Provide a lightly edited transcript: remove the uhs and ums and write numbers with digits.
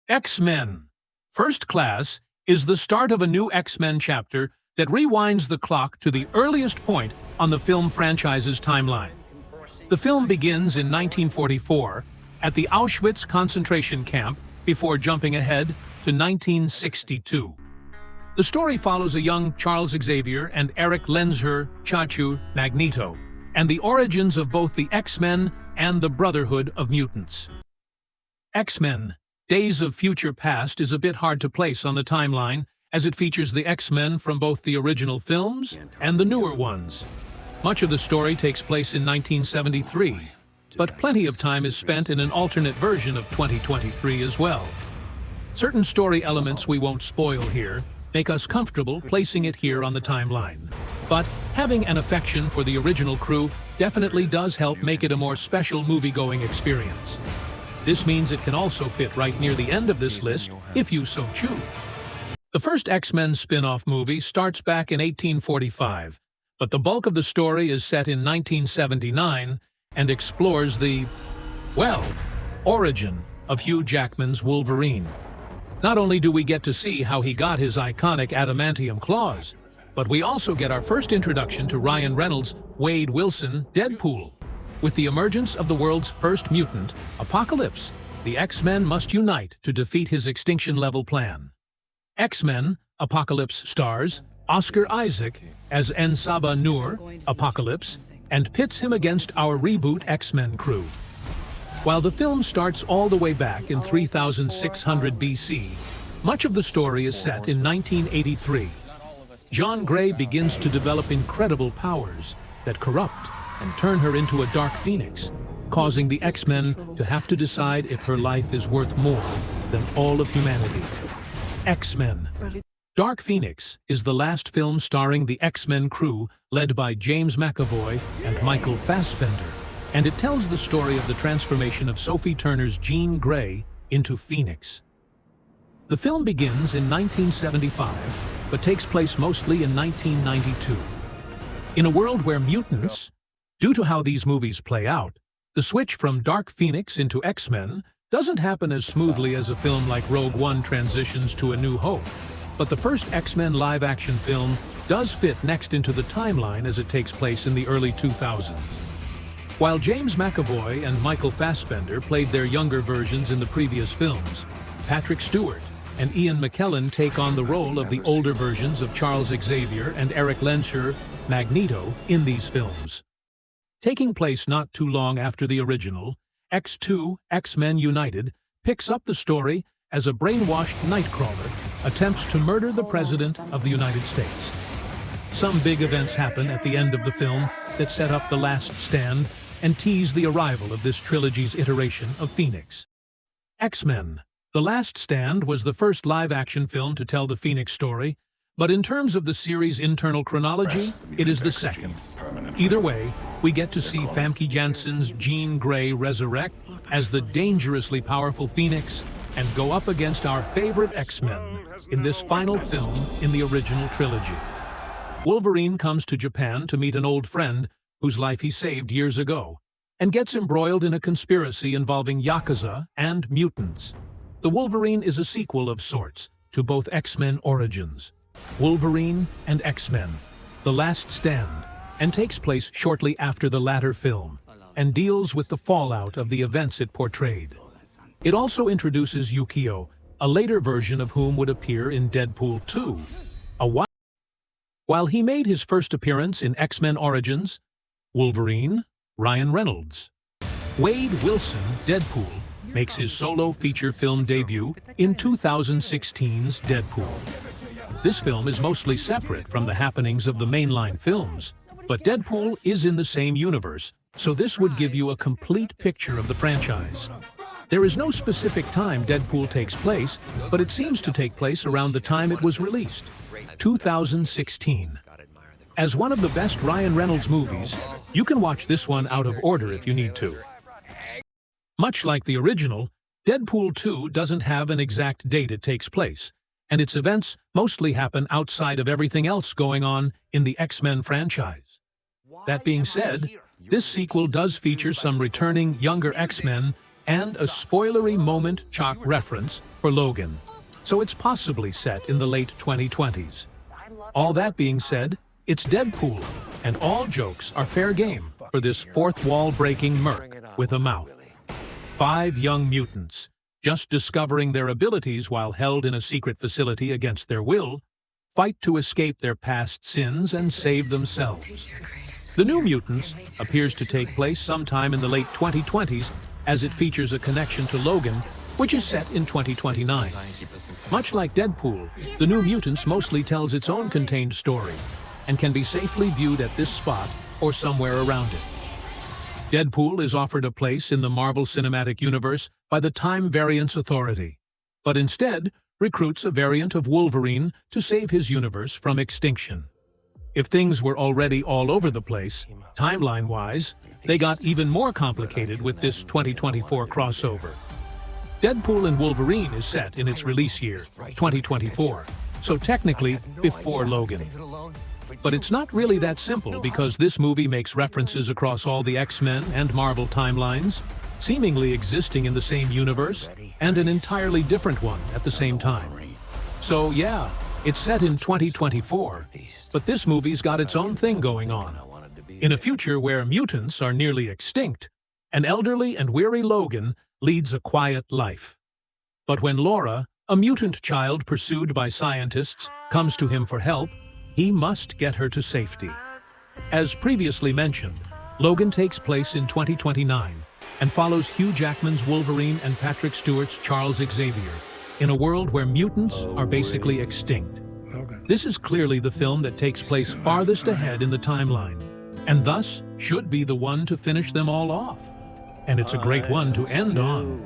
X-Men. First Class is the start of a new X-Men chapter that rewinds the clock to the earliest point on the film franchise's timeline. The film begins in 1944 at the Auschwitz concentration camp before jumping ahead to 1962. The story follows a young Charles Xavier and Eric Lenzher Chachu Magneto, and the origins of both the X-Men and the Brotherhood of Mutants. X-Men: Days of Future Past is a bit hard to place on the timeline, as it features the X-Men from both the original films and the newer ones. Much of the story takes place in 1973, but plenty of time is spent in an alternate version of 2023 as well. Certain story elements we won't spoil here make us comfortable placing it here on the timeline. But having an affection for the original crew definitely does help make it a more special movie-going experience. This means it can also fit right near the end of this list if you so choose. The first X-Men spin-off movie starts back in 1845, but the bulk of the story is set in 1979 and explores the, well, origin of Hugh Jackman's Wolverine. Not only do we get to see how he got his iconic adamantium claws, but we also get our first introduction to Ryan Reynolds' Wade Wilson Deadpool. With the emergence of the world's first mutant, Apocalypse, the X-Men must unite to defeat his extinction-level plan. X-Men: Apocalypse stars Oscar Isaac as Ensaba Nur, Apocalypse, and pits him against our reboot X-Men crew. While the film starts all the way back in 3600 BC, much of the story is set in 1983. Jean Grey begins to develop incredible powers that corrupt and turn her into a Dark Phoenix, causing the X-Men to have to decide if her life is worth more than all of humanity. X-Men. Dark Phoenix is the last film starring the X-Men crew led by James McAvoy and Michael Fassbender, and it tells the story of the transformation of Sophie Turner's Jean Grey into Phoenix. The film begins in 1975, but takes place mostly in 1992. In a world where mutants, due to how these movies play out, the switch from Dark Phoenix into X-Men doesn't happen as smoothly as a film like Rogue One transitions to A New Hope, but the first X-Men live-action film does fit next into the timeline as it takes place in the early 2000s. While James McAvoy and Michael Fassbender played their younger versions in the previous films, Patrick Stewart and Ian McKellen take on the role of the older versions of Charles Xavier and Eric Lenzher Magneto in these films. Taking place not too long after the original, X2, X-Men United, picks up the story as a brainwashed Nightcrawler attempts to murder the President of the United States. Some big events happen at the end of the film that set up The Last Stand and tease the arrival of this trilogy's iteration of Phoenix. X-Men: The Last Stand was the first live-action film to tell the Phoenix story, but in terms of the series' internal chronology, it is the second. Either way, we get to see Famke Janssen's Jean Grey resurrect as the dangerously powerful Phoenix and go up against our favorite X-Men in this final film in the original trilogy. Wolverine comes to Japan to meet an old friend whose life he saved years ago, and gets embroiled in a conspiracy involving Yakuza and mutants. The Wolverine is a sequel of sorts to both X-Men Origins, Wolverine and X-Men: The Last Stand, and takes place shortly after the latter film, and deals with the fallout of the events it portrayed. It also introduces Yukio, a later version of whom would appear in Deadpool 2. While he made his first appearance in X-Men Origins, Wolverine, Ryan Reynolds. Wade Wilson Deadpool makes his solo feature film debut in 2016's Deadpool. This film is mostly separate from the happenings of the mainline films, but Deadpool is in the same universe, so this would give you a complete picture of the franchise. There is no specific time Deadpool takes place, but it seems to take place around the time it was released, 2016. As one of the best Ryan Reynolds movies, you can watch this one out of order if you need to. Much like the original, Deadpool 2 doesn't have an exact date it takes place, and its events mostly happen outside of everything else going on in the X-Men franchise. That being said, this sequel does feature some returning younger X-Men and a spoilery moment chock reference for Logan, so it's possibly set in the late 2020s. All that being said, it's Deadpool, and all jokes are fair game for this fourth-wall-breaking merc with a mouth. 5 young mutants, just discovering their abilities while held in a secret facility against their will, fight to escape their past sins and save themselves. The New Mutants appears to take place sometime in the late 2020s, as it features a connection to Logan, which is set in 2029. Much like Deadpool, The New Mutants mostly tells its own contained story, and can be safely viewed at this spot or somewhere around it. Deadpool is offered a place in the Marvel Cinematic Universe by the Time Variance Authority, but instead recruits a variant of Wolverine to save his universe from extinction. If things were already all over the place, timeline-wise, they got even more complicated with this 2024 crossover. Deadpool and Wolverine is set in its release year, 2024, so technically before Logan. But it's not really that simple, because this movie makes references across all the X-Men and Marvel timelines, seemingly existing in the same universe, and an entirely different one at the same time. So yeah, it's set in 2024, but this movie's got its own thing going on. In a future where mutants are nearly extinct, an elderly and weary Logan leads a quiet life. But when Laura, a mutant child pursued by scientists, comes to him for help, he must get her to safety. As previously mentioned, Logan takes place in 2029 and follows Hugh Jackman's Wolverine and Patrick Stewart's Charles Xavier in a world where mutants are basically extinct. This is clearly the film that takes place farthest ahead in the timeline, and thus should be the one to finish them all off. And it's a great one to end on.